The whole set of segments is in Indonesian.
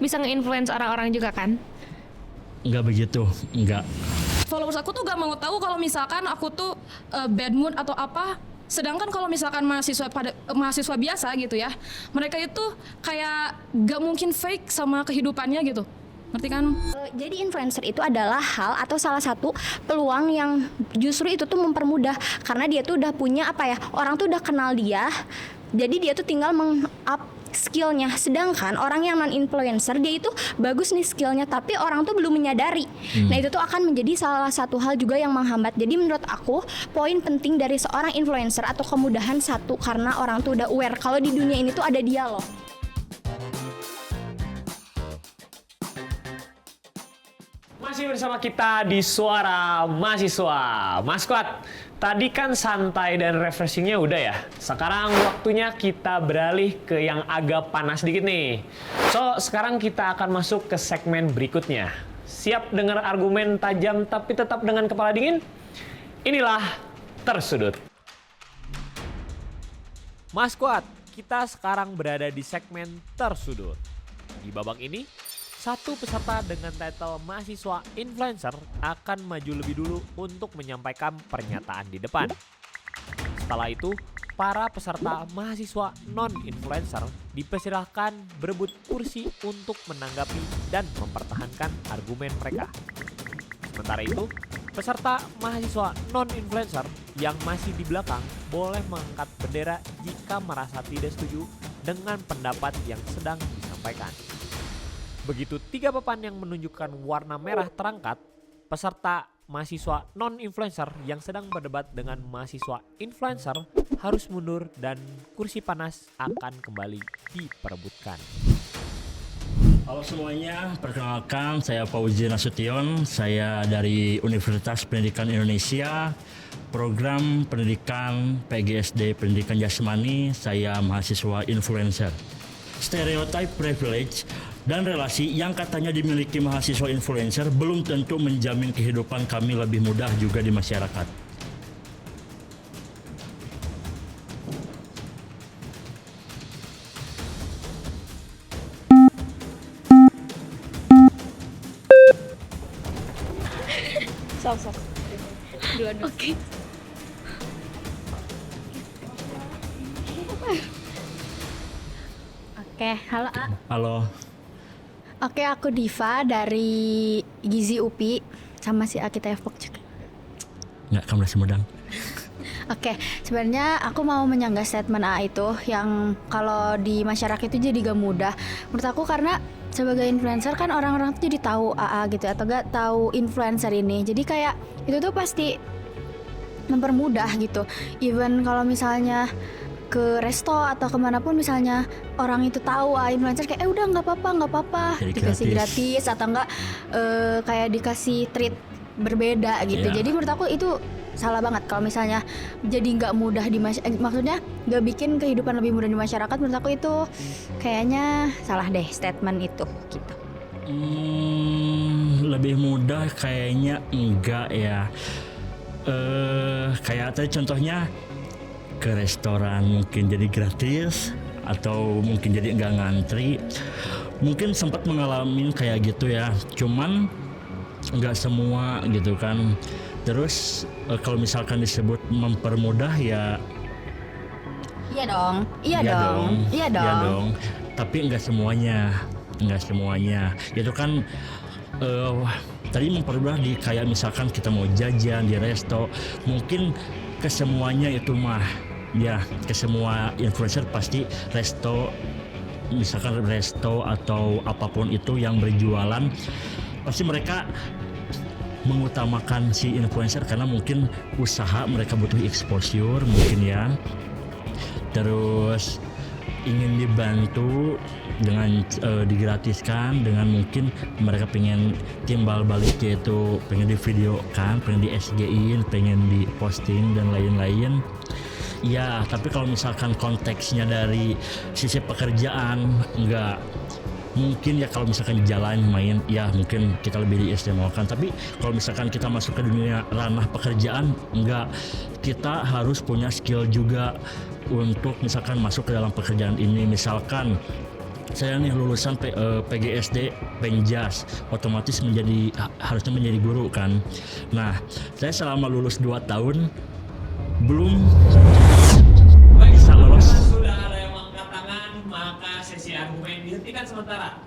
bisa nge-influence orang-orang juga kan? Enggak begitu, enggak. Followers aku tuh gak mau tahu kalau misalkan aku tuh bad mood atau apa. Sedangkan kalau misalkan mahasiswa biasa gitu ya, mereka itu kayak gak mungkin fake sama kehidupannya gitu. Ngerti kan? Jadi influencer itu adalah hal atau salah satu peluang yang justru itu tuh mempermudah, karena dia tuh udah punya orang tuh udah kenal dia, jadi dia tuh tinggal meng-up skillnya. Sedangkan orang yang non influencer dia itu bagus nih skillnya, tapi orang tuh belum menyadari. Nah itu tuh akan menjadi salah satu hal juga yang menghambat. Jadi menurut aku poin penting dari seorang influencer atau kemudahan satu, karena orang tuh udah aware kalau di dunia ini tuh ada dia loh. Masih bersama kita di Suara Mahasiswa. Mas Kuat, tadi kan santai dan refreshingnya udah ya. Sekarang waktunya kita beralih ke yang agak panas dikit nih. So, sekarang kita akan masuk ke segmen berikutnya. Siap dengar argumen tajam tapi tetap dengan kepala dingin? Inilah Tersudut. Mas Kuat, kita sekarang berada di segmen Tersudut. Di babak ini, satu peserta dengan title mahasiswa influencer akan maju lebih dulu untuk menyampaikan pernyataan di depan. Setelah itu, para peserta mahasiswa non-influencer dipersilahkan berebut kursi untuk menanggapi dan mempertahankan argumen mereka. Sementara itu, peserta mahasiswa non-influencer yang masih di belakang boleh mengangkat bendera jika merasa tidak setuju dengan pendapat yang sedang disampaikan. Begitu 3 papan yang menunjukkan warna merah terangkat, peserta mahasiswa non-influencer yang sedang berdebat dengan mahasiswa influencer harus mundur dan kursi panas akan kembali diperebutkan. Halo semuanya, perkenalkan saya Fauzi Nasution, saya dari Universitas Pendidikan Indonesia, program pendidikan PGSD Pendidikan Jasmani, saya mahasiswa influencer. Stereotype privilege dan relasi yang katanya dimiliki mahasiswa influencer belum tentu menjamin kehidupan kami lebih mudah juga di masyarakat. Sok. Dua-dua. Oke. Oke, halo A. Halo. Oke, aku Diva dari Gizi UPI sama si Akita Evok juga. Nggak, kamu masih mudang. Oke, sebenarnya aku mau menyanggah statement A itu yang kalau di masyarakat itu jadi gak mudah. Menurut aku karena sebagai influencer kan orang-orang tuh jadi tahu AA gitu atau gak tahu influencer ini. Jadi kayak itu tuh pasti mempermudah gitu. Even kalau misalnya ke resto atau kemanapun misalnya orang itu tahu influencer kayak udah nggak apa-apa Jadi dikasih gratis atau enggak kayak dikasih treat berbeda gitu. Yeah. Jadi menurut aku itu salah banget kalau misalnya jadi nggak mudah di maksudnya nggak bikin kehidupan lebih mudah di masyarakat. Menurut aku itu kayaknya salah deh statement itu gitu. Lebih mudah kayaknya enggak ya. Kayak tadi contohnya ke restoran mungkin jadi gratis atau mungkin jadi enggak ngantri. Mungkin sempat mengalami kayak gitu ya. Cuman enggak semua gitu kan. Terus kalau misalkan disebut mempermudah ya Iya dong. Tapi enggak semuanya. Itu kan tadi mempermudah di kayak misalkan kita mau jajan di resto, mungkin ke semuanya itu mah ya, ke semua influencer pasti resto, misalkan resto atau apapun itu yang berjualan, pasti mereka mengutamakan si influencer karena mungkin usaha mereka butuh exposure mungkin ya, terus ingin dibantu dengan digratiskan, dengan mungkin mereka pengen timbal balik yaitu pengen divideokan, pengen di SG-in, pengen diposting dan lain-lain. Ya, tapi kalau misalkan konteksnya dari sisi pekerjaan enggak, mungkin ya kalau misalkan jalan main ya mungkin kita lebih diistimewakan. Tapi kalau misalkan kita masuk ke dunia ranah pekerjaan enggak, kita harus punya skill juga untuk misalkan masuk ke dalam pekerjaan ini. Misalkan saya nih lulusan PGSD Penjas, otomatis harusnya menjadi guru kan. Nah, saya selama lulus 2 tahun belum bisa lolos. Sudah ada yang angkat tangan, maka sesi argumen dihentikan sementara.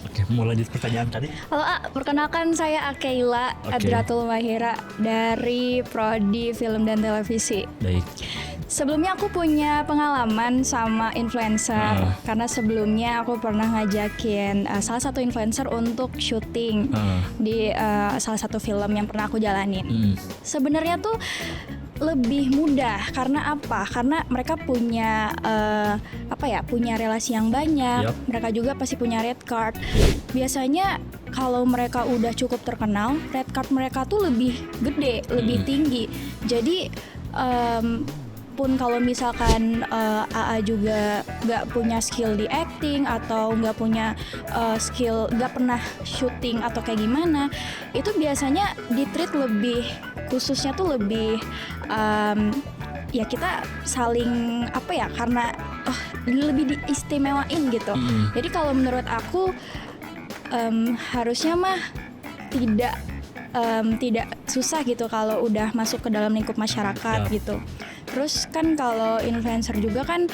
Oke, mau lanjut pertanyaan tadi. Halo, perkenalkan saya Akeila Oke. Adratul Mahira dari Prodi Film dan Televisi. Baik. Sebelumnya aku punya pengalaman sama influencer karena sebelumnya aku pernah ngajakin salah satu influencer untuk syuting di salah satu film yang pernah aku jalanin. Sebenarnya tuh lebih mudah karena apa? Karena mereka punya punya relasi yang banyak. Yup. Mereka juga pasti punya red card. Biasanya kalau mereka udah cukup terkenal, red card mereka tuh lebih gede, lebih tinggi. Jadi pun kalau misalkan AA juga nggak punya skill di acting atau nggak punya skill, nggak pernah syuting atau kayak gimana, itu biasanya di-treat lebih, khususnya tuh lebih ya kita saling karena lebih diistimewain gitu. Jadi kalau menurut aku harusnya mah tidak susah gitu kalau udah masuk ke dalam lingkup masyarakat gitu. Terus kan kalau influencer juga kan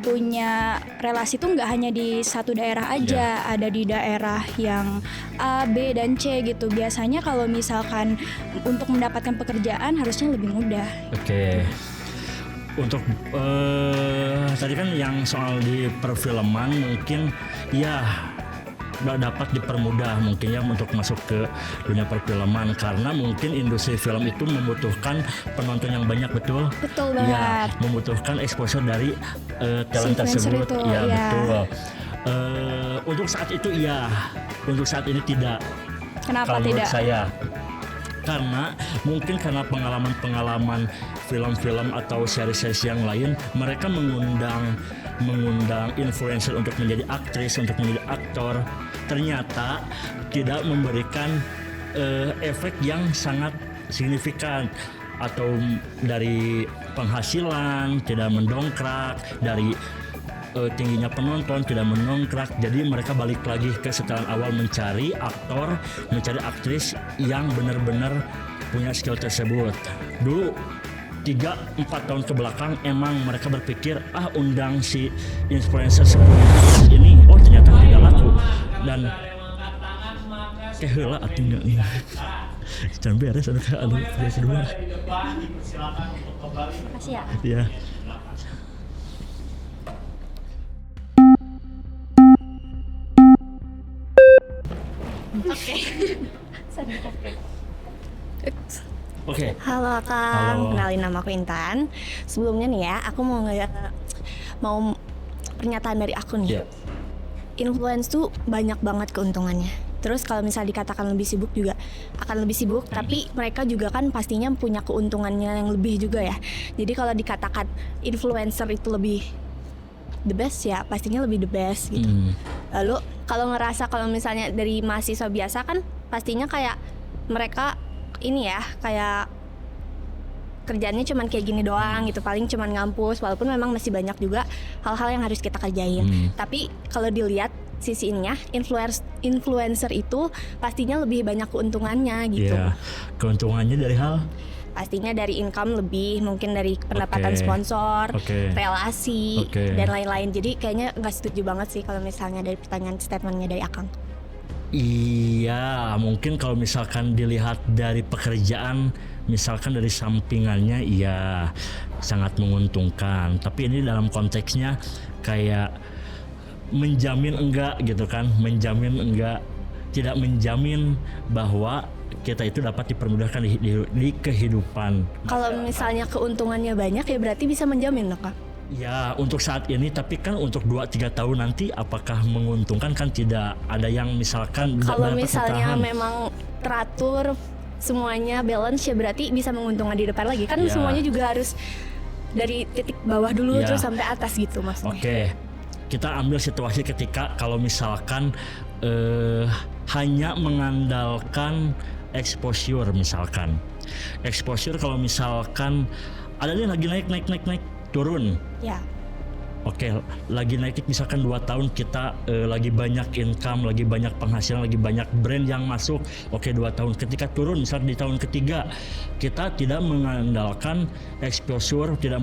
punya relasi tuh nggak hanya di satu daerah aja, ada di daerah yang A, B, dan C gitu. Biasanya kalau misalkan untuk mendapatkan pekerjaan harusnya lebih mudah. Oke. Untuk tadi kan yang soal di perfilman mungkin ya dapat dipermudah mungkin ya untuk masuk ke dunia perfilman karena mungkin industri film itu membutuhkan penonton yang banyak, betul banget. Ya, membutuhkan exposure dari talent tersebut itu, ya, ya. betul. Untuk saat itu iya, untuk saat ini tidak. Kenapa kalau menurut tidak? saya karena mungkin karena pengalaman film-film atau series-series yang lain, mereka mengundang influencer untuk menjadi aktris, untuk menjadi aktor, ternyata tidak memberikan efek yang sangat signifikan atau dari penghasilan tidak mendongkrak, dari tingginya penonton tidak mendongkrak. Jadi mereka balik lagi ke setelan awal mencari aktor, mencari aktris yang benar-benar punya skill tersebut. Dulu 3-4 tahun ke belakang emang mereka berpikir undang si influencer seperti ini, ternyata tidak laku dan heula tinggal nih. Jangan beres ada kedua. Makasih ya. Ya. Oke. Halo Kang, Halo. kenalin nama aku Intan. Sebelumnya nih ya, aku mau pernyataan dari aku nih. Ya. Influence tuh banyak banget keuntungannya. Terus kalau misal dikatakan lebih sibuk juga akan lebih sibuk, tapi mereka juga kan pastinya punya keuntungannya yang lebih juga ya. Jadi kalau dikatakan influencer itu lebih the best ya, pastinya lebih the best gitu. Lalu kalau ngerasa kalau misalnya dari mahasiswa biasa kan pastinya kayak mereka ini ya, kayak kerjaannya cuman kayak gini doang gitu, paling cuman ngampus, walaupun memang masih banyak juga hal-hal yang harus kita kerjain. Tapi kalau dilihat sisi ininya, influencer itu pastinya lebih banyak keuntungannya gitu. Ya, keuntungannya dari hal Pastinya dari income lebih, mungkin dari pendapatan Oke. sponsor, Oke. relasi, Oke. dan lain-lain. Jadi kayaknya nggak setuju banget sih kalau misalnya dari pertanyaan statementnya dari Akang. Iya, mungkin kalau misalkan dilihat dari pekerjaan, misalkan dari sampingannya, iya sangat menguntungkan. Tapi ini dalam konteksnya kayak menjamin enggak gitu kan, menjamin enggak, tidak menjamin bahwa kita itu dapat dipermudahkan di kehidupan. Kalau misalnya keuntungannya banyak ya berarti bisa menjamin loh Kak. Ya untuk saat ini, tapi kan untuk 2-3 tahun nanti apakah menguntungkan, kan tidak ada yang misalkan Kalau dapat misalnya bertahan. memang teratur semuanya balance ya berarti bisa menguntungkan di depan lagi. Kan Ya. semuanya juga harus dari titik bawah dulu Ya. terus sampai atas gitu maksudnya. Oke, kita ambil situasi ketika kalau misalkan hanya mengandalkan exposure misalkan. Exposure kalau misalkan ada nih lagi naik turun. Ya. Oke, lagi naik misalkan 2 tahun kita lagi banyak income, lagi banyak penghasilan, lagi banyak brand yang masuk. Oke, 2 tahun ketika turun misal di tahun ketiga kita tidak mengandalkan exposure, tidak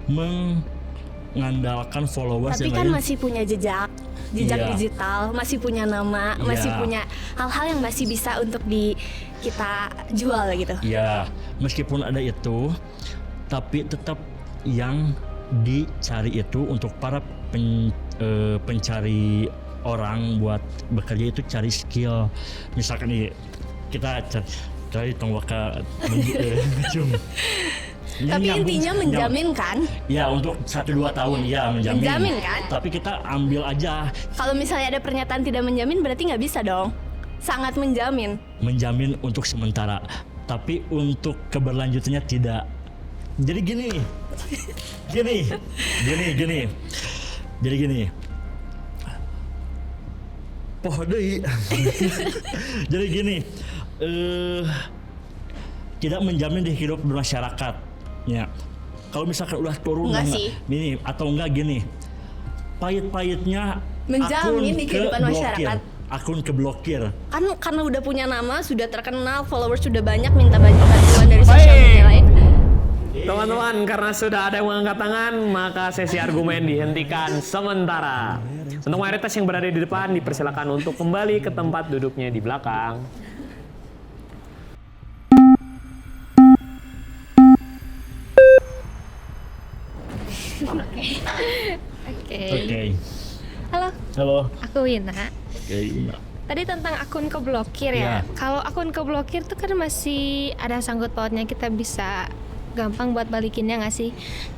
mengandalkan followers Tapi yang kan lain. masih punya jejak Iya. digital, masih punya nama, masih Iya. punya hal-hal yang masih bisa untuk kita jual gitu. Ya, meskipun ada itu, tapi tetap yang dicari itu untuk para pencari orang buat bekerja itu cari skill. Misalkan nih kita cari tonggaka cium. Tapi intinya menjamin kan? Ya, untuk 1-2 tahun ya menjamin. Menjamin kan? Tapi kita ambil aja. Kalau misalnya ada pernyataan tidak menjamin berarti nggak bisa dong. Sangat menjamin. Menjamin untuk sementara, tapi untuk keberlanjutannya tidak. Jadi gini. Jadi gini. Poh deui. Jadi gini. Tidak menjamin di hidup bermasyarakat. Ya. Kalau misalkan udah turun Enggak sih. Ini atau enggak gini. Pahit-pahitnya Menjamin di kehidupan masyarakat. Akun keblokir. Kan karena udah punya nama, sudah terkenal, followers sudah banyak, minta bantuan dari sosial media lain. Teman-teman, karena sudah ada yang mengangkat tangan, maka sesi argumen dihentikan sementara. Untuk mayoritas yang berada di depan, dipersilakan untuk kembali ke tempat duduknya di belakang. Oke. Halo, Halo. aku Wina. Oke. Tadi tentang akun keblokir Iya. ya. Kalau akun keblokir tuh kan masih ada sangkut pautnya, kita bisa gampang buat balikinnya nggak sih?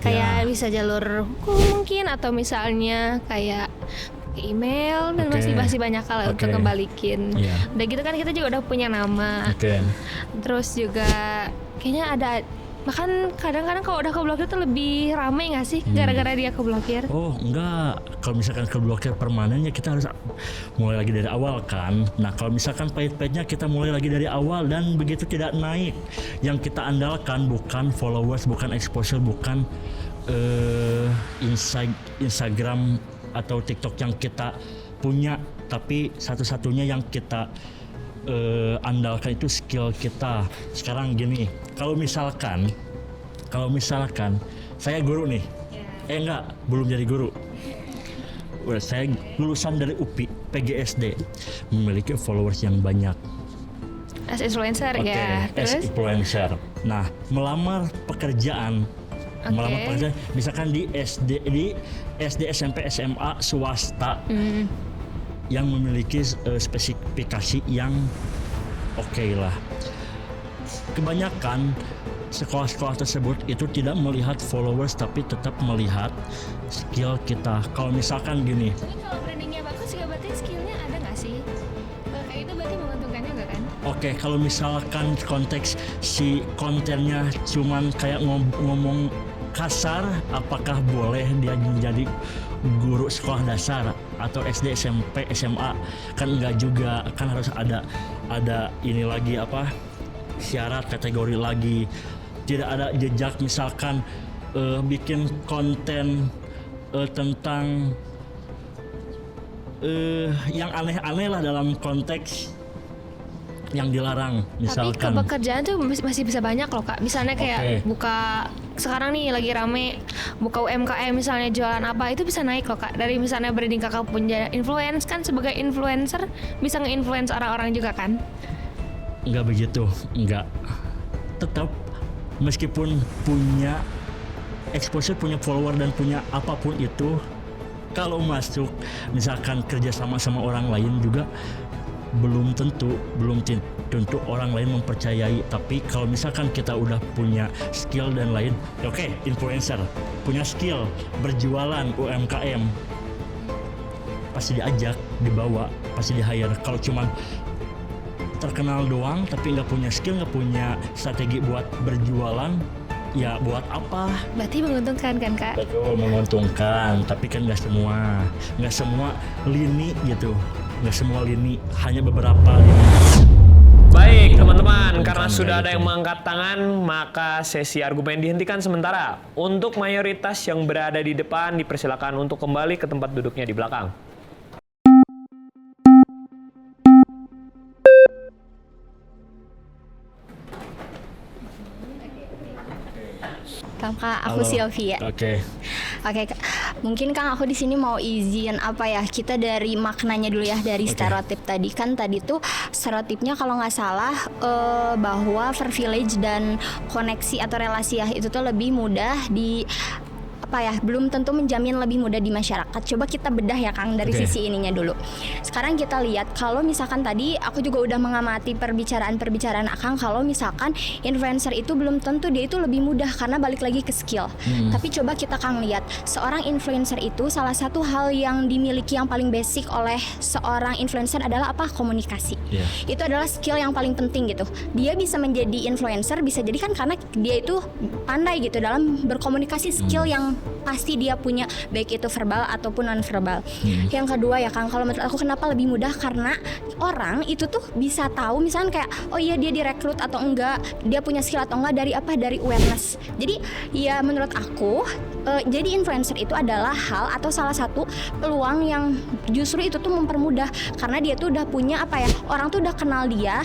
Kayak Ya. bisa jalur hukum mungkin, atau misalnya kayak email, dan Oke. masih banyak hal untuk Oke. ngebalikin. Iya. Udah gitu kan kita juga udah punya nama. Oke. Terus juga kayaknya ada, bahkan kadang-kadang kalau udah keblokir tuh lebih ramai nggak sih gara-gara dia keblokir? Oh enggak, kalau misalkan keblokir permanen ya kita harus mulai lagi dari awal kan. Nah kalau misalkan pahit-pahitnya kita mulai lagi dari awal dan begitu tidak naik, yang kita andalkan bukan followers, bukan exposure, bukan Instagram atau TikTok yang kita punya, tapi satu-satunya yang kita andalkan itu skill kita. Sekarang gini, kalau misalkan saya guru nih, enggak, belum jadi guru. Saya lulusan dari UPI PGSD, memiliki followers yang banyak. As influencer Oke, ya. as Terus influencer. Nah, melamar pekerjaan, misalkan di SD, SMP, SMA swasta yang memiliki spesifikasi yang oke lah. Kebanyakan sekolah-sekolah tersebut itu tidak melihat followers tapi tetap melihat skill kita. Kalau misalkan gini, tapi kalau brandingnya bagus juga berarti skillnya ada nggak sih? Kalau kayak itu berarti menguntungkan juga kan? oke, kalau misalkan konteks si kontennya cuman kayak ngomong kasar, apakah boleh dia menjadi guru sekolah dasar atau SD, SMP, SMA? Kan enggak juga, kan harus ada ini lagi apa? Syarat kategori lagi. Tidak ada jejak misalkan bikin konten tentang yang aneh-aneh lah dalam konteks yang dilarang Tapi misalkan. kepekerjaan tuh masih bisa banyak loh Kak. Misalnya kayak Oke. buka, sekarang nih lagi rame buka UMKM misalnya, jualan apa itu bisa naik loh Kak. Dari misalnya branding Kakak punya influence, kan sebagai influencer bisa nge-influence orang-orang juga kan? Enggak begitu, enggak. Tetap meskipun punya exposure, punya follower dan punya apapun itu, kalau masuk misalkan kerja sama orang lain juga belum tentu orang lain mempercayai. Tapi kalau misalkan kita udah punya skill dan lain, oke, influencer punya skill berjualan UMKM, pasti diajak, dibawa, pasti di-hire. Kalau cuman terkenal doang tapi nggak punya skill, nggak punya strategi buat berjualan, ya buat apa? Berarti menguntungkan kan Kak? Betul, menguntungkan, tapi kan nggak semua lini gitu, nggak semua lini, hanya beberapa lini. Baik teman-teman, karena sudah ada yang mengangkat tangan, maka sesi argumen dihentikan sementara. Untuk mayoritas yang berada di depan, dipersilakan untuk kembali ke tempat duduknya di belakang. Kak, aku Halo. Sylvia. Oke. Oke, Kak. Mungkin Kang aku di sini mau izin apa ya? Kita dari maknanya dulu ya, dari stereotip tadi kan tadi tuh stereotipnya kalau nggak salah bahwa privilege dan koneksi atau relasi ya itu tuh lebih mudah di apa ya, belum tentu menjamin lebih mudah di masyarakat. Coba kita bedah ya Kang dari Oke. sisi ininya dulu. Sekarang kita lihat kalau misalkan tadi aku juga udah mengamati perbicaraan Akang, kalau misalkan influencer itu belum tentu dia itu lebih mudah karena balik lagi ke skill. Tapi coba kita Kang lihat, seorang influencer itu salah satu hal yang dimiliki yang paling basic oleh seorang influencer adalah apa? Komunikasi. Iya. Itu adalah skill yang paling penting gitu. Dia bisa menjadi influencer bisa jadi kan karena dia itu pandai gitu dalam berkomunikasi, skill yang pasti dia punya, baik itu verbal ataupun non verbal. Yang kedua ya Kang, kalau menurut aku kenapa lebih mudah, karena orang itu tuh bisa tahu misalnya kayak oh iya dia direkrut atau enggak, dia punya skill atau enggak dari apa, dari awareness. Jadi ya menurut aku jadi influencer itu adalah hal atau salah satu peluang yang justru itu tuh mempermudah karena dia tuh udah punya apa ya, orang tuh udah kenal dia,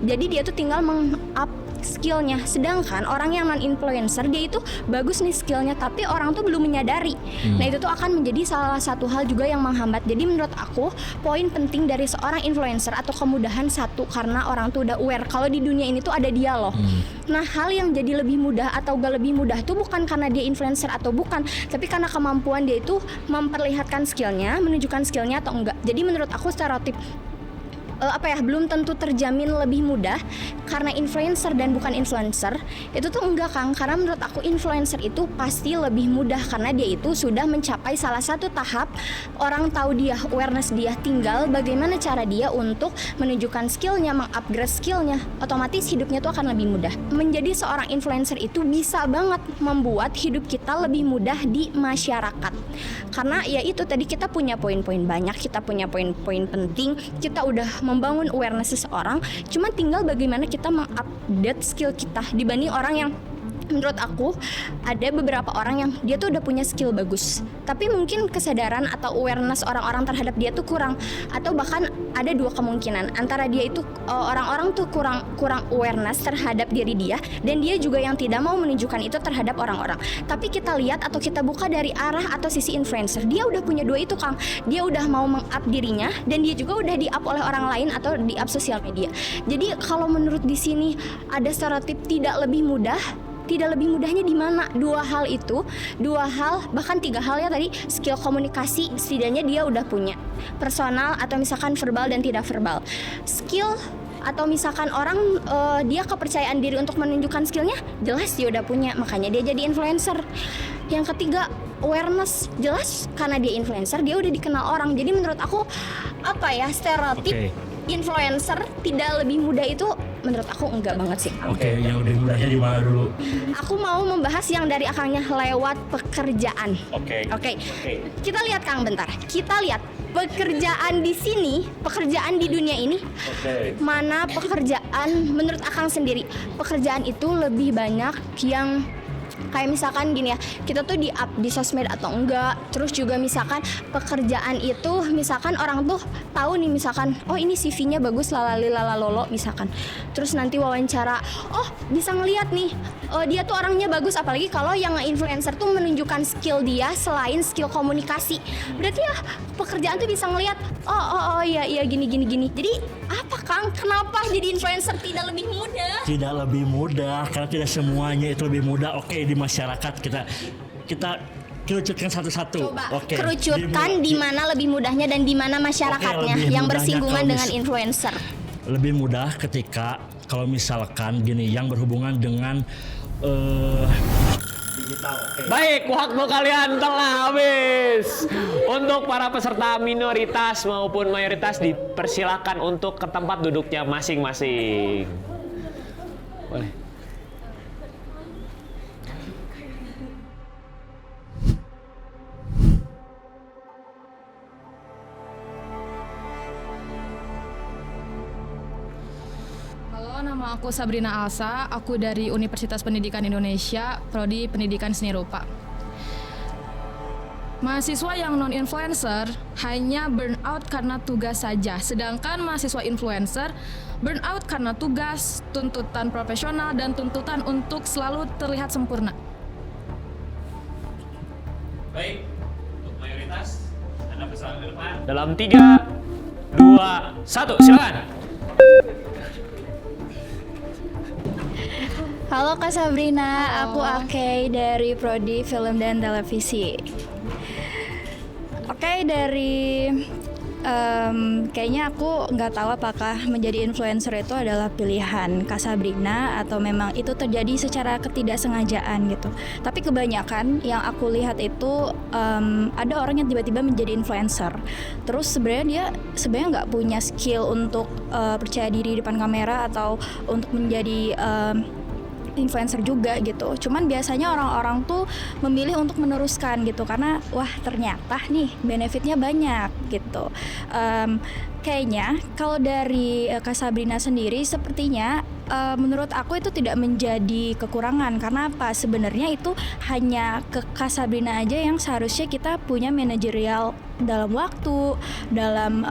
jadi dia tuh tinggal meng-up skillnya. Sedangkan orang yang non influencer dia itu bagus nih skillnya tapi orang tuh belum menyadari. Nah itu tuh akan menjadi salah satu hal juga yang menghambat. Jadi menurut aku poin penting dari seorang influencer atau kemudahan satu karena orang tuh udah aware kalau di dunia ini tuh ada dia loh. Nah hal yang jadi lebih mudah atau gak lebih mudah tuh bukan karena dia influencer atau bukan, tapi karena kemampuan dia itu memperlihatkan skillnya, menunjukkan skillnya atau enggak. Jadi menurut aku stereotip apa ya, belum tentu terjamin lebih mudah karena influencer dan bukan influencer itu tuh enggak Kang, karena menurut aku influencer itu pasti lebih mudah karena dia itu sudah mencapai salah satu tahap, orang tahu dia, awareness dia, tinggal bagaimana cara dia untuk menunjukkan skillnya, mengupgrade skillnya, otomatis hidupnya tuh akan lebih mudah. Menjadi seorang influencer itu bisa banget membuat hidup kita lebih mudah di masyarakat karena ya itu tadi kita punya poin-poin banyak, kita punya poin-poin penting, kita udah membangun awareness seseorang, cuma tinggal bagaimana kita mengupdate skill kita dibanding orang yang menurut aku ada beberapa orang yang dia tuh udah punya skill bagus tapi mungkin kesadaran atau awareness orang-orang terhadap dia tuh kurang, atau bahkan ada dua kemungkinan antara dia itu orang-orang tuh kurang awareness terhadap diri dia dan dia juga yang tidak mau menunjukkan itu terhadap orang-orang. Tapi kita lihat atau kita buka dari arah atau sisi influencer, dia udah punya dua itu Kang, dia udah mau meng-up dirinya dan dia juga udah di-up oleh orang lain atau di-up sosial media. Jadi kalau menurut di sini ada stereotip tidak lebih mudah. Tidak lebih mudahnya di mana? Dua hal itu, dua hal bahkan tiga hal ya tadi, skill komunikasi setidaknya dia udah punya, personal atau misalkan verbal dan tidak verbal. Skill atau misalkan orang dia kepercayaan diri untuk menunjukkan skillnya jelas dia udah punya, makanya dia jadi influencer. Yang ketiga awareness, jelas karena dia influencer dia udah dikenal orang. Jadi menurut aku apa ya, stereotip influencer tidak lebih mudah itu menurut aku enggak banget sih. Oke, yang lebih mudahnya di mana dulu? Aku mau membahas yang dari Akangnya lewat pekerjaan. Oke. Kita lihat Kang bentar. Kita lihat pekerjaan di sini, pekerjaan di dunia ini. Mana pekerjaan menurut Akang sendiri? Pekerjaan itu lebih banyak yang kayak misalkan gini ya, kita tuh di-up di sosmed atau enggak. Terus juga misalkan pekerjaan itu misalkan orang tuh tahu nih misalkan oh ini CV-nya bagus lalali lalalolo misalkan. Terus nanti wawancara, oh bisa ngeliat nih dia tuh orangnya bagus, apalagi kalau yang influencer tuh menunjukkan skill dia selain skill komunikasi. Berarti ya pekerjaan tuh bisa ngeliat oh iya gini. Jadi apa Kang? Kenapa jadi influencer tidak lebih mudah? Tidak lebih mudah karena tidak semuanya itu lebih mudah. Oke, di masyarakat kita kerucutkan satu-satu. Coba Oke, kerucutkan di mana lebih mudahnya dan di mana masyarakatnya lebih yang mudahnya bersinggungan kalau dengan influencer. lebih mudah ketika kalau misalkan gini yang berhubungan dengan digital. Baik, waktu kalian telah habis. Untuk para peserta minoritas maupun mayoritas dipersilakan untuk ke tempat duduknya masing-masing. Boleh. Nama aku Sabrina Alsa, aku dari Universitas Pendidikan Indonesia, Prodi Pendidikan Seni Rupa. Mahasiswa yang non-influencer hanya burnout karena tugas saja, sedangkan mahasiswa influencer burnout karena tugas, tuntutan profesional, dan tuntutan untuk selalu terlihat sempurna. Baik, untuk mayoritas, Anda bersalam ke depan. Dalam 3, 2, 1, silakan. Halo Kak Sabrina, aku Akei dari Prodi Film dan Televisi. Oke, kayaknya aku nggak tahu apakah menjadi influencer itu adalah pilihan Kak Sabrina atau memang itu terjadi secara ketidaksengajaan gitu. Tapi kebanyakan yang aku lihat itu ada orang yang tiba-tiba menjadi influencer. Terus sebenarnya dia nggak punya skill untuk percaya diri di depan kamera atau untuk menjadi influencer juga gitu. Cuman biasanya orang-orang tuh memilih untuk meneruskan gitu karena wah ternyata nih benefitnya banyak gitu. Kayaknya kalau dari Kak Sabrina sendiri sepertinya menurut aku itu tidak menjadi kekurangan karena apa? Sebenarnya itu hanya ke Kak Sabrina aja yang seharusnya kita punya manajerial dalam waktu, dalam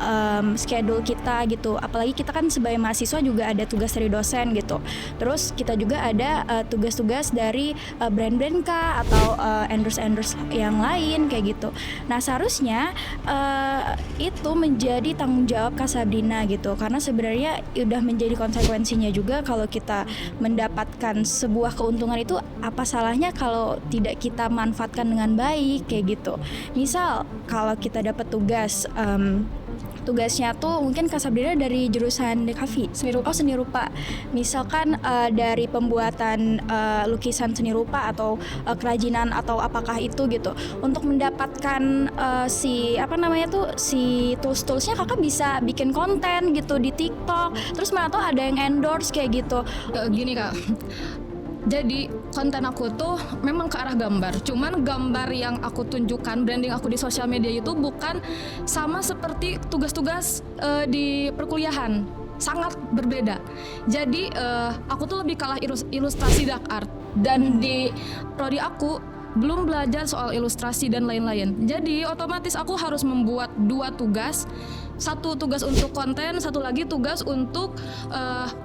schedule kita gitu. Apalagi kita kan sebagai mahasiswa juga ada tugas dari dosen gitu. Terus kita juga ada tugas-tugas dari brand-brand kah atau endorse yang lain kayak gitu. Nah seharusnya itu menjadi tanggung jawab Kak Sabrina gitu. Karena sebenarnya udah menjadi konsekuensinya juga kalau kita mendapatkan sebuah keuntungan itu apa salahnya kalau tidak kita manfaatkan dengan baik kayak gitu. Misal kalau kita dapat tugasnya tuh mungkin Kak Sabrina dari jurusan DKV seni rupa. Misalkan dari pembuatan lukisan seni rupa atau kerajinan atau apakah itu gitu. Untuk mendapatkan si tools-toolsnya kakak bisa bikin konten gitu di TikTok. Terus mana tuh ada yang endorse kayak gitu. Gini Kak, jadi konten aku tuh memang ke arah gambar. Cuman gambar yang aku tunjukkan, branding aku di sosial media itu bukan sama seperti tugas-tugas di perkuliahan. Sangat berbeda. Jadi aku tuh lebih kalah ilustrasi dark art. Dan di prodi aku belum belajar soal ilustrasi dan lain-lain. Jadi otomatis aku harus membuat 2 tugas. Satu tugas untuk konten, satu lagi tugas untuk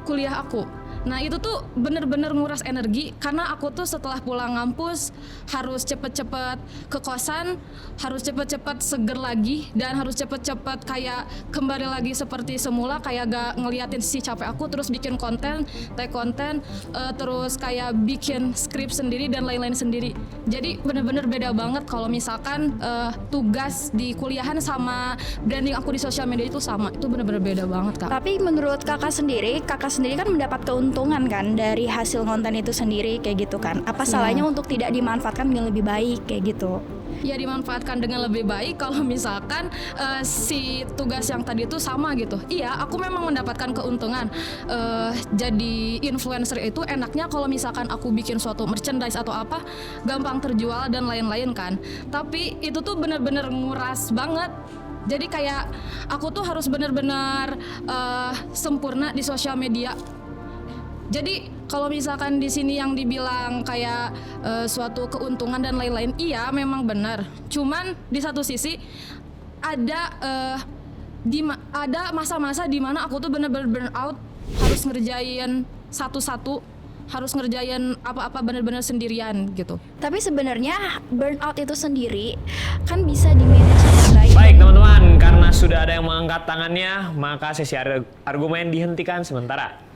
kuliah aku. Nah itu tuh bener-bener nguras energi karena aku tuh setelah pulang ngampus harus cepet-cepet ke kosan, harus cepet-cepet seger lagi dan harus cepet-cepet kayak kembali lagi seperti semula, kayak gak ngeliatin si capek aku, terus bikin konten, tag konten, terus kayak bikin skrip sendiri dan lain-lain sendiri. Jadi bener-bener beda banget kalau misalkan tugas di kuliahan sama branding aku di sosial media itu sama, itu bener-bener beda banget Kak. Tapi menurut kakak sendiri kan mendapat keuntungan kan dari hasil konten itu sendiri kayak gitu kan. Apa salahnya untuk tidak dimanfaatkan dengan lebih baik kayak gitu? Ya dimanfaatkan dengan lebih baik kalau misalkan si tugas yang tadi itu sama gitu. Iya, aku memang mendapatkan keuntungan. Jadi influencer itu enaknya kalau misalkan aku bikin suatu merchandise atau apa, gampang terjual dan lain-lain kan. Tapi itu tuh bener-bener nguras banget. Jadi kayak aku tuh harus bener-bener sempurna di sosial media. Jadi kalau misalkan di sini yang dibilang kayak suatu keuntungan dan lain-lain, iya memang benar. Cuman di satu sisi ada masa-masa di mana aku tuh benar-benar burn out, harus ngerjain satu-satu, harus ngerjain apa-apa benar-benar sendirian gitu. Tapi sebenarnya burnout itu sendiri kan bisa di-manage dengan baik. Baik teman-teman, karena sudah ada yang mengangkat tangannya, maka sesi argumen dihentikan sementara.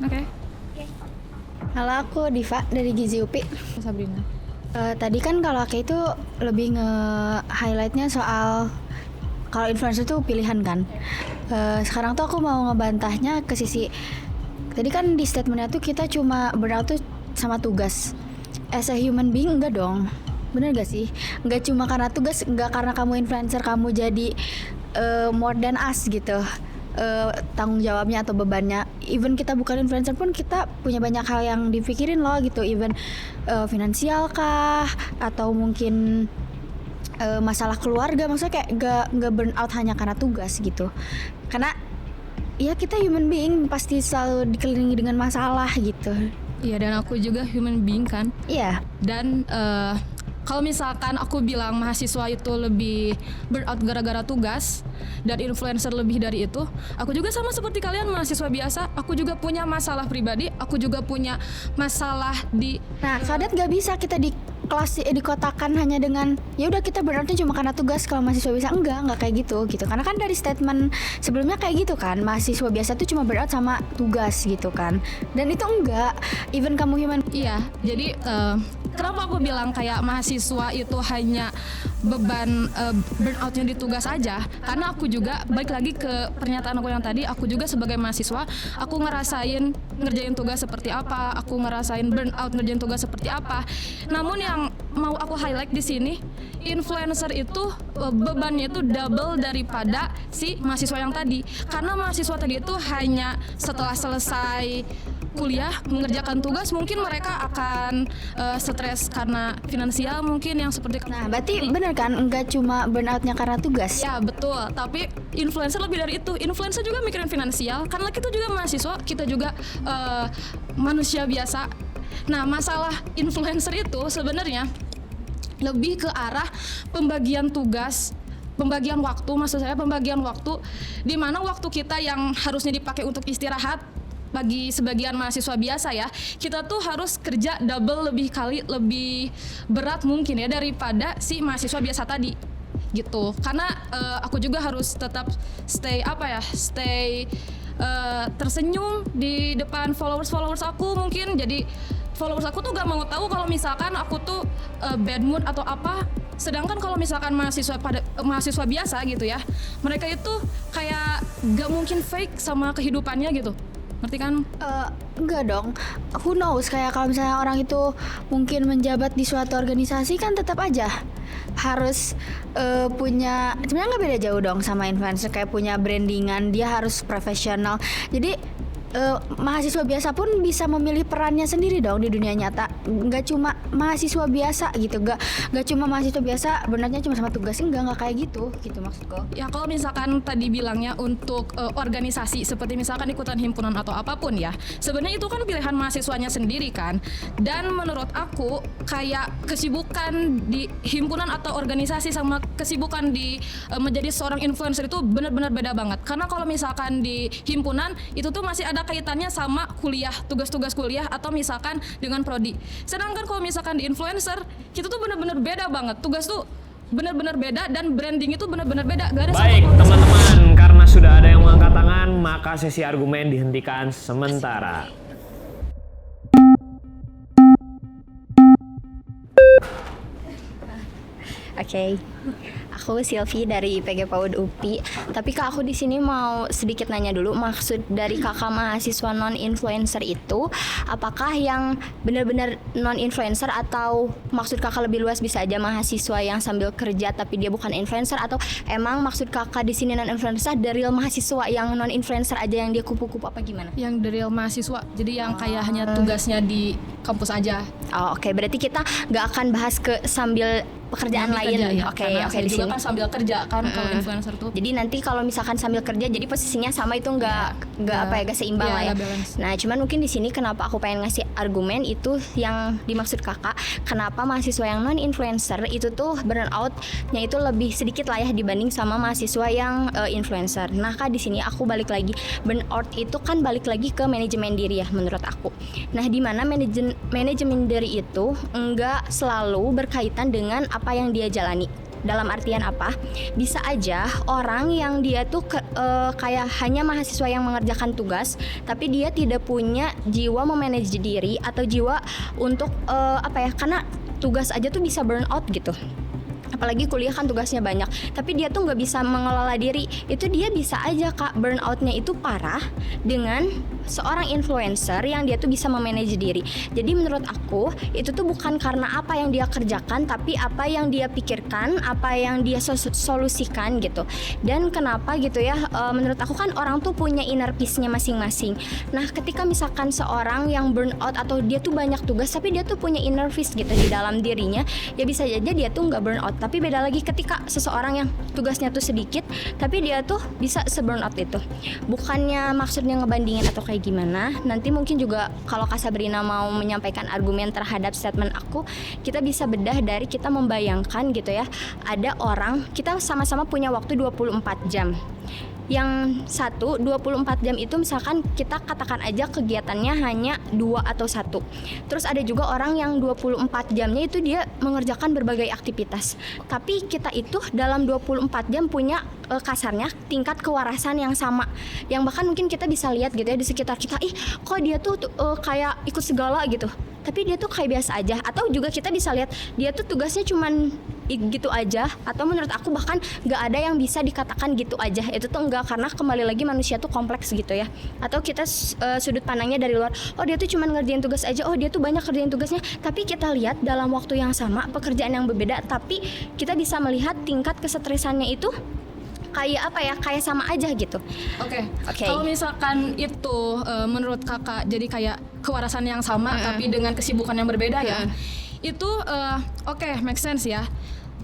Oke. Halo, aku Diva dari Gizi UPI. Sabrina. Tadi kan kalau aku itu lebih nge-highlightnya soal kalau influencer itu pilihan kan. Sekarang tuh aku mau ngebantahnya ke sisi tadi kan di statementnya tuh kita cuma burnout tuh sama tugas. As a human being enggak dong. Bener gak sih? Enggak cuma karena tugas, enggak karena kamu influencer kamu jadi more than us gitu. Tanggung jawabnya atau bebannya. Even kita bukan influencer pun kita punya banyak hal yang dipikirin loh gitu. Even finansial kah atau mungkin masalah keluarga, maksudnya kayak nggak burn out hanya karena tugas gitu. Karena ya kita human being pasti selalu dikelilingi dengan masalah gitu. Iya, dan aku juga human being kan. Iya. Dan kalau misalkan aku bilang mahasiswa itu lebih burnout gara-gara tugas dan influencer lebih dari itu, aku juga sama seperti kalian mahasiswa biasa. Aku juga punya masalah pribadi, aku juga punya masalah di. Nah, Sadet nggak bisa kita dikotakan hanya dengan ya udah kita burnoutnya cuma karena tugas. Kalau mahasiswa biasa nggak kayak gitu. Karena kan dari statement sebelumnya kayak gitu kan, mahasiswa biasa tuh cuma burnout sama tugas gitu kan. Dan itu enggak, even kamu human. Iya, jadi kenapa aku bilang kayak mahasiswa itu hanya beban burnoutnya di tugas aja? Karena aku juga balik lagi ke pernyataan aku yang tadi, aku juga sebagai mahasiswa, aku ngerasain ngerjain tugas seperti apa, aku ngerasain burnout ngerjain tugas seperti apa. Namun yang mau aku highlight di sini, influencer itu bebannya itu double daripada si mahasiswa yang tadi. Karena mahasiswa tadi itu hanya setelah selesai kuliah mengerjakan tugas, mungkin mereka akan stres karena finansial mungkin yang seperti. Nah, berarti bener kan nggak cuma burnoutnya karena tugas? Ya betul, tapi influencer lebih dari itu. Influencer juga mikirin finansial, karena kita juga mahasiswa, kita juga manusia biasa. Nah, masalah influencer itu sebenarnya lebih ke arah pembagian tugas, pembagian waktu, maksud saya pembagian waktu, di mana waktu kita yang harusnya dipakai untuk istirahat, bagi sebagian mahasiswa biasa ya, kita tuh harus kerja double lebih berat mungkin ya daripada si mahasiswa biasa tadi gitu. Karena aku juga harus tetap stay tersenyum di depan followers aku mungkin. Jadi followers aku tuh gak mau tahu kalau misalkan aku tuh bad mood atau apa. Sedangkan kalau misalkan mahasiswa biasa gitu ya, mereka itu kayak gak mungkin fake sama kehidupannya gitu. Ngerti kan? Enggak dong. Who knows, kayak kalau misalnya orang itu mungkin menjabat di suatu organisasi kan tetap aja harus punya, sebenarnya nggak beda jauh dong sama influencer, kayak punya brandingan, dia harus profesional. Jadi mahasiswa biasa pun bisa memilih perannya sendiri dong di dunia nyata. Nggak cuma mahasiswa biasa gitu, nggak cuma mahasiswa biasa benarnya cuma sama tugas, nggak kayak gitu maksudku. Ya kalau misalkan tadi bilangnya untuk organisasi seperti misalkan ikutan himpunan atau apapun ya, sebenarnya itu kan pilihan mahasiswanya sendiri kan. Dan menurut aku kayak kesibukan di himpunan atau organisasi sama kesibukan di menjadi seorang influencer itu benar-benar beda banget. Karena kalau misalkan di himpunan itu tuh masih ada kaitannya sama kuliah, tugas-tugas kuliah atau misalkan dengan prodi. Sedangkan kalau misalkan di influencer, kita tuh benar-benar beda banget. Tugas tuh benar-benar beda dan branding itu benar-benar beda. Gak ada. Baik teman-teman, karena sudah ada yang mengangkat tangan, maka sesi argumen dihentikan sementara. Oke. Aku Silvi dari PG PAUD UPI. Tapi Kak, aku di sini mau sedikit nanya dulu, maksud dari Kakak mahasiswa non-influencer itu apakah yang benar-benar non-influencer atau maksud Kakak lebih luas bisa aja mahasiswa yang sambil kerja tapi dia bukan influencer, atau emang maksud Kakak di sini non-influencer dari real mahasiswa yang non-influencer aja yang dia kupu-kupu apa gimana? Yang dari real mahasiswa, jadi yang kayak hanya tugasnya di kampus aja. Oh, oke. Berarti kita nggak akan bahas ke sambil pekerjaan lain. Ya, Oke, di sini. Kan sambil kerja kan kalau influencer tuh. Jadi nanti kalau misalkan sambil kerja, jadi posisinya sama itu nggak seimbang lah ya. Balance. Nah, cuman mungkin di sini kenapa aku pengen ngasih argumen itu yang dimaksud Kakak, kenapa mahasiswa yang non influencer itu tuh burnout-nya itu lebih sedikit lah ya dibanding sama mahasiswa yang influencer. Nah, Kak, di sini aku balik lagi, burnout itu kan balik lagi ke manajemen diri ya menurut aku. Nah, di mana manajemen diri itu enggak selalu berkaitan dengan apa yang dia jalani. Dalam artian apa? Bisa aja orang yang dia tuh kayak hanya mahasiswa yang mengerjakan tugas, tapi dia tidak punya jiwa memanage diri atau jiwa untuk karena tugas aja tuh bisa burn out gitu. Apalagi kuliah kan tugasnya banyak, tapi dia tuh nggak bisa mengelola diri. Itu dia bisa aja Kak burn outnya itu parah dengan seorang influencer yang dia tuh bisa memanage diri. Jadi menurut aku itu tuh bukan karena apa yang dia kerjakan, tapi apa yang dia pikirkan, apa yang dia solusikan gitu. Dan kenapa gitu ya, menurut aku kan orang tuh punya inner peace-nya masing-masing. Nah ketika misalkan seorang yang burn out atau dia tuh banyak tugas tapi dia tuh punya inner peace gitu di dalam dirinya, ya bisa aja dia tuh nggak burn out. Tapi beda lagi ketika seseorang yang tugasnya tuh sedikit tapi dia tuh bisa se-burn out itu. Bukannya maksudnya ngebandingin atau kayak gimana. Nanti mungkin juga kalau Kak Sabrina mau menyampaikan argumen terhadap statement aku, kita bisa bedah dari kita membayangkan gitu ya, ada orang, kita sama-sama punya waktu 24 jam. Yang satu 24 jam itu misalkan kita katakan aja kegiatannya hanya 2 atau 1. Terus ada juga orang yang 24 jamnya itu dia mengerjakan berbagai aktivitas. Tapi kita itu dalam 24 jam punya kasarnya tingkat kewarasan yang sama. Yang bahkan mungkin kita bisa lihat gitu ya di sekitar kita, kok dia tuh kayak ikut segala gitu. Tapi dia tuh kayak biasa aja. Atau juga kita bisa lihat dia tuh tugasnya cuman gitu aja. Atau menurut aku bahkan gak ada yang bisa dikatakan gitu aja. Itu tuh enggak, karena kembali lagi manusia tuh kompleks gitu ya. Atau kita sudut pandangnya dari luar, oh dia tuh cuman ngerjain tugas aja, oh dia tuh banyak kerjain tugasnya. Tapi kita lihat dalam waktu yang sama, pekerjaan yang berbeda, tapi kita bisa melihat tingkat kesetresannya itu kayak apa ya, kayak sama aja gitu. Oke. Oke. Kalau misalkan itu menurut kakak jadi kayak kewarasan yang sama tapi dengan kesibukan yang berbeda ya, itu oke, make sense ya.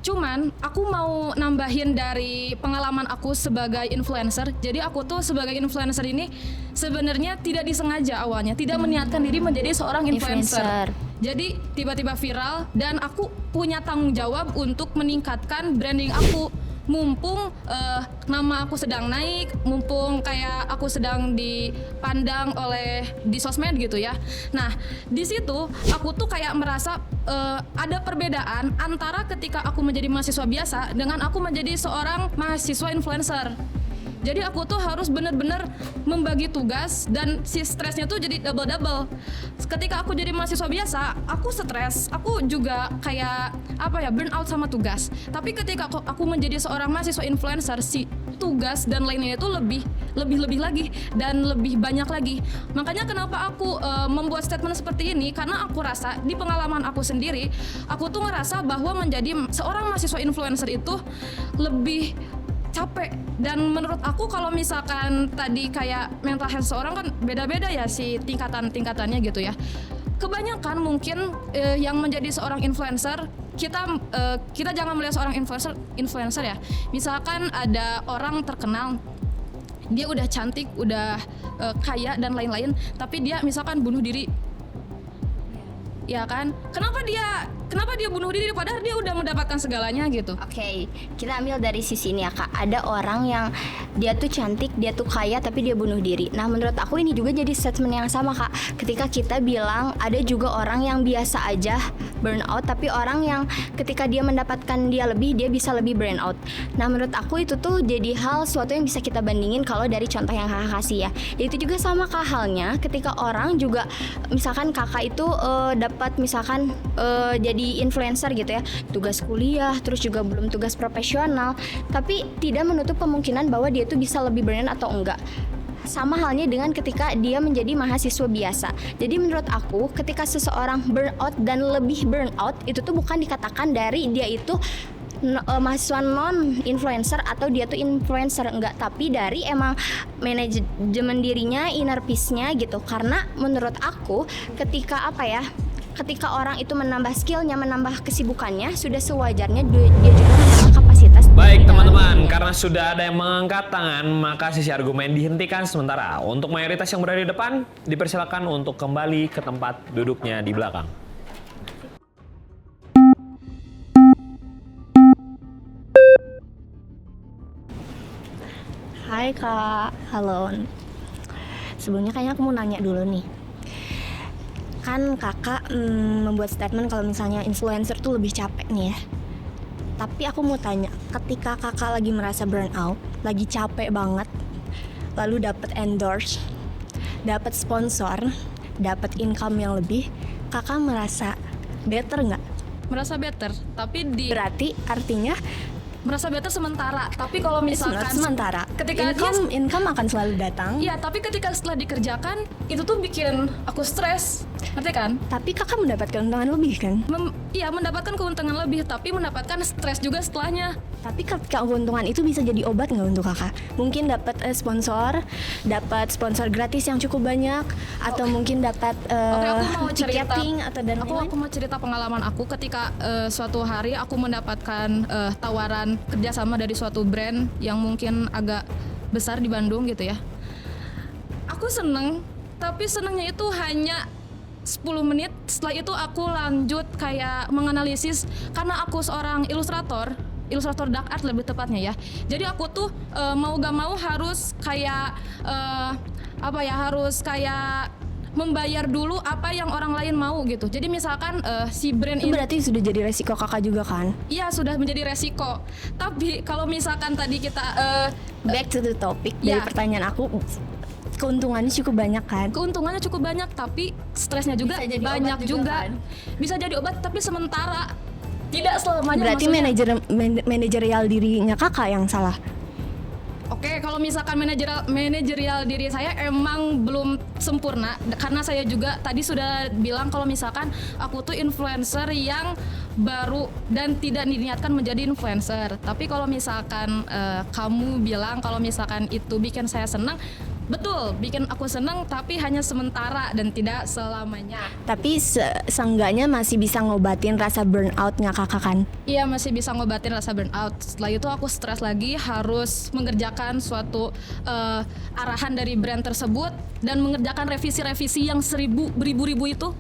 Cuman aku mau nambahin dari pengalaman aku sebagai influencer. Jadi aku tuh sebagai influencer ini sebenarnya tidak disengaja awalnya, tidak meniatkan diri menjadi seorang influencer. Jadi tiba-tiba viral dan aku punya tanggung jawab untuk meningkatkan branding aku. Mumpung nama aku sedang naik, mumpung kayak aku sedang dipandang oleh di sosmed gitu ya. Nah di situ aku tuh kayak merasa ada perbedaan antara ketika aku menjadi mahasiswa biasa dengan aku menjadi seorang mahasiswa influencer. Jadi aku tuh harus bener-bener membagi tugas dan si stresnya tuh jadi double-double. Ketika aku jadi mahasiswa biasa, aku stres, aku juga kayak burn out sama tugas. Tapi ketika aku menjadi seorang mahasiswa influencer, si tugas dan lainnya itu lebih lagi dan lebih banyak lagi. Makanya kenapa aku membuat statement seperti ini, karena aku rasa di pengalaman aku sendiri, aku tuh ngerasa bahwa menjadi seorang mahasiswa influencer itu lebih capek. Dan menurut aku kalau misalkan tadi kayak mental health seorang kan beda-beda ya si tingkatannya gitu ya. Kebanyakan mungkin yang menjadi seorang influencer, kita jangan melihat seorang influencer ya. Misalkan ada orang terkenal, dia udah cantik, udah kaya dan lain-lain, tapi dia misalkan bunuh diri. Ya kan? Kenapa dia bunuh diri padahal dia udah mendapatkan segalanya gitu. Oke, kita ambil dari sisi ini ya Kak. Ada orang yang dia tuh cantik, dia tuh kaya tapi dia bunuh diri. Nah menurut aku ini juga jadi statement yang sama Kak. Ketika kita bilang ada juga orang yang biasa aja burn out, tapi orang yang ketika dia mendapatkan dia lebih, dia bisa lebih burn out. Nah menurut aku itu tuh jadi hal suatu yang bisa kita bandingin kalau dari contoh yang Kakak kasih ya. Itu juga sama Kak halnya ketika orang juga misalkan Kakak itu dapat misalkan jadi influencer gitu ya, tugas kuliah, terus juga belum tugas profesional, tapi tidak menutup kemungkinan bahwa dia tuh bisa lebih burn out atau enggak. Sama halnya dengan ketika dia menjadi mahasiswa biasa. Jadi menurut aku ketika seseorang burn out dan lebih burn out, itu tuh bukan dikatakan dari dia itu mahasiswa non influencer atau dia tuh influencer, enggak, tapi dari emang manajemen dirinya, inner peace-nya gitu. Karena menurut aku ketika ketika orang itu menambah skillnya, menambah kesibukannya, sudah sewajarnya dia juga menambah kapasitas. Baik teman-teman, karena sudah ada yang mengangkat tangan, maka sesi argumen dihentikan sementara. Untuk mayoritas yang berada di depan, dipersilakan untuk kembali ke tempat duduknya di belakang. Hai Kak, halo. Sebelumnya kayaknya aku mau nanya dulu nih. Kan kakak membuat statement kalau misalnya influencer tuh lebih capek nih ya. Tapi aku mau tanya, ketika kakak lagi merasa burn out, lagi capek banget, lalu dapat endorse, dapat sponsor, dapat income yang lebih, kakak merasa better nggak? Merasa better, tapi Berarti artinya merasa better sementara. Tapi kalau It's not misalkan sementara. ketika Income akan selalu datang. iya, tapi ketika setelah dikerjakan itu tuh bikin aku stres, ngerti kan? Tapi kakak mendapatkan keuntungan lebih kan? Iya, mendapatkan keuntungan lebih, tapi mendapatkan stres juga setelahnya. Tapi keuntungan itu bisa jadi obat nggak untuk kakak? Mungkin dapat sponsor gratis yang cukup banyak, atau mungkin dapat Oke, aku mau cerita. tiketing atau dan Aku lain-lain. mau cerita pengalaman aku ketika suatu hari aku mendapatkan tawaran kerjasama dari suatu brand yang mungkin agak besar di Bandung gitu ya. Aku seneng, tapi senengnya itu hanya 10 menit. Setelah itu aku lanjut kayak menganalisis, karena aku seorang ilustrator dark art lebih tepatnya ya. Jadi aku tuh mau gak mau harus kayak harus kayak membayar dulu apa yang orang lain mau gitu. Jadi misalkan si brand Itu ini, berarti sudah jadi resiko kakak juga kan? iya sudah menjadi resiko. Tapi kalau misalkan tadi kita Back to the topic Ya. dari pertanyaan aku, keuntungannya cukup banyak kan? keuntungannya cukup banyak, tapi stresnya juga Bisa jadi banyak obat juga juga. kan? Bisa jadi obat tapi sementara. Tidak selamanya. Berarti maksudnya. manajerial dirinya kakak yang salah. Oke, kalau misalkan manajerial diri saya emang belum sempurna, karena saya juga tadi sudah bilang kalau misalkan aku tuh influencer yang baru dan tidak diniatkan menjadi influencer. Tapi kalau misalkan kamu bilang kalau misalkan itu bikin saya senang, betul, bikin aku senang, tapi hanya sementara dan tidak selamanya. Tapi seenggaknya masih bisa ngobatin rasa burnoutnya kakak kan? Iya, masih bisa ngobatin rasa burnout. Setelah itu aku stres lagi, harus mengerjakan suatu arahan dari brand tersebut dan mengerjakan revisi-revisi yang beribu-ribu itu.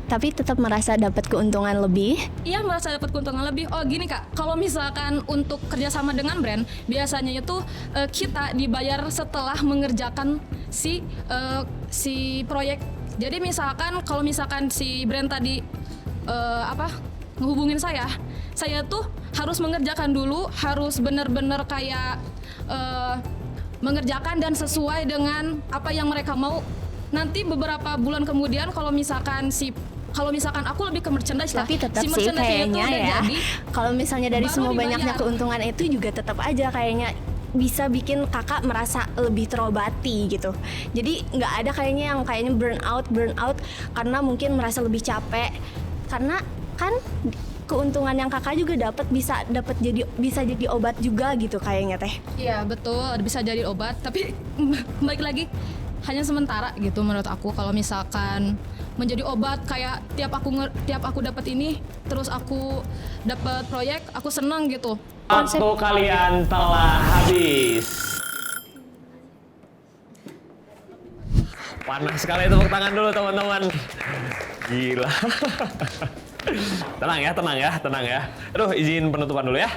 Tapi tetap merasa dapat keuntungan lebih. Iya, merasa dapat keuntungan lebih. Oh gini kak, kalau misalkan untuk kerjasama dengan brand, biasanya itu kita dibayar setelah mengerjakan si proyek. Jadi misalkan kalau misalkan si brand tadi ngehubungin saya tuh harus mengerjakan dulu, harus benar-benar kayak mengerjakan dan sesuai dengan apa yang mereka mau. Nanti beberapa bulan kemudian kalau misalkan aku lebih ke merchandise lah. Tapi tetap Si sih merchandise-nya tuh kayaknya udah ya. jadi, Kalau misalnya dari baru semua dibayar. banyaknya keuntungan itu juga tetap aja kayaknya bisa bikin kakak merasa lebih terobati gitu. Jadi nggak ada kayaknya yang kayaknya burnout karena mungkin merasa lebih capek. Karena kan keuntungan yang kakak juga bisa jadi obat juga gitu kayaknya teh. Iya betul, bisa jadi obat. Tapi balik lagi, hanya sementara gitu menurut aku. Kalau misalkan menjadi obat kayak tiap aku dapat ini, terus aku dapat proyek, aku senang gitu. Waktu kalian telah habis. Panas sekali, tepuk tangan dulu teman-teman. Gila. Tenang ya. Aduh, izin penutupan dulu ya.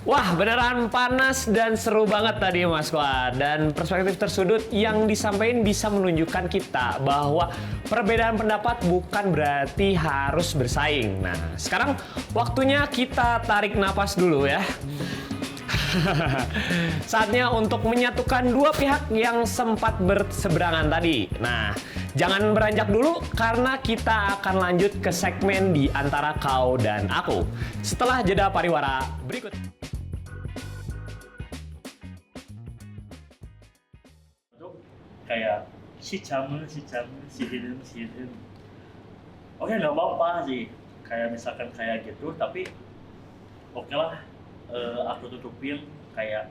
Wah, beneran panas dan seru banget tadi Mas Kwa. Dan perspektif tersudut yang disampaikan bisa menunjukkan kita bahwa perbedaan pendapat bukan berarti harus bersaing. Nah, sekarang waktunya kita tarik napas dulu ya. Saatnya untuk menyatukan dua pihak yang sempat berseberangan tadi. Nah, jangan beranjak dulu karena kita akan lanjut ke segmen di antara kau dan aku setelah jeda pariwara berikut. Kayak si hidden. Oke, nggak apa-apa sih. Kayak misalkan kayak gitu, tapi oke lah. Aku tutupin kayak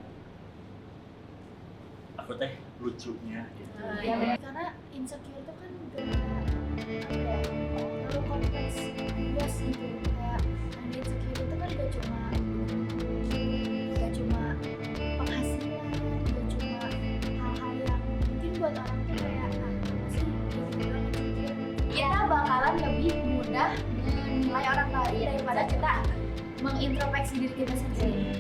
aku teh lucunya gitu. Ya, karena insecure itu kan terlalu kompleks luas gitu. Kayak insecure itu kan gak cuma penghasilan, gak cuma hal-hal yang mungkin buat orang tuh kayak apa sih insecure. Kita bakalan lebih mudah menilai orang lain daripada kita mengintrospeksi diri kita sendiri.